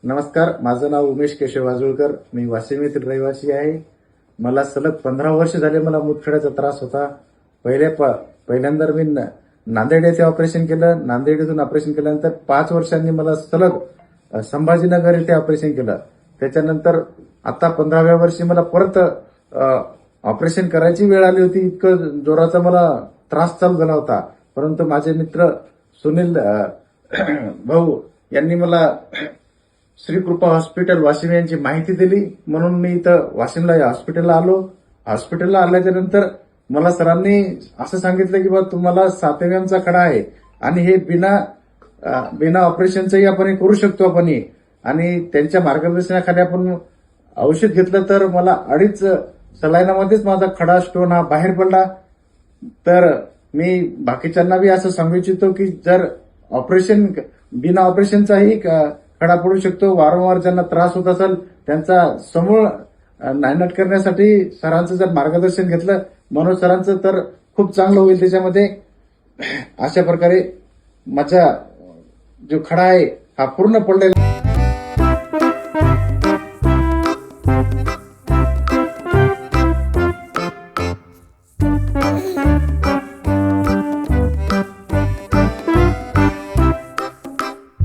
नमस्कार, माझं नाव उमेश केशव वाजूळकर. मी वाशिम येथील रहिवासी आहे. मला सलग 15 वर्ष झाले मला मुतखड्याचा त्रास होता. पहिल्यांदा मी नांदेड येथे ऑपरेशन केलं. नांदेड येथून ऑपरेशन केल्यानंतर 5 वर्षांनी मला सलग संभाजीनगर येथे ऑपरेशन केलं. त्याच्यानंतर आता 15व्या वर्षी मला परत ऑपरेशन करायची वेळ आली होती. इतकं जोराचा मला त्रास चालू झाला होता. परंतु माझे मित्र सुनील भाऊ यांनी मला श्री कृपा हॉस्पिटल वाशिम यांची माहिती दिली, म्हणून मी इथं वाशिमला या हॉस्पिटलला आलो. हॉस्पिटलला आल्याच्या नंतर मला सरांनी असं सांगितलं की बा तुम्हाला 7 mm चा खडा आहे आणि हे बिना ऑपरेशनचंही आपण हे करू शकतो आपण. आणि त्यांच्या मार्गदर्शनाखाली आपण औषध घेतलं तर मला 2.5 सलाईनामध्येच माझा खडा स्टोन हा बाहेर पडला. तर मी बाकीच्यांना बी असं सांगू इच्छितो की जर बिना ऑपरेशनचाही खडा पडू शकतो. वारंवार ज्यांना त्रास होत असेल त्यांचा समूळ नायनाट करण्यासाठी सरांचं जर मार्गदर्शन घेतलं, मनोज सरांचं, तर खूप चांगलं होईल त्याच्यामध्ये. अशा प्रकारे माझा जो खडा आहे हा पूर्ण पडलेला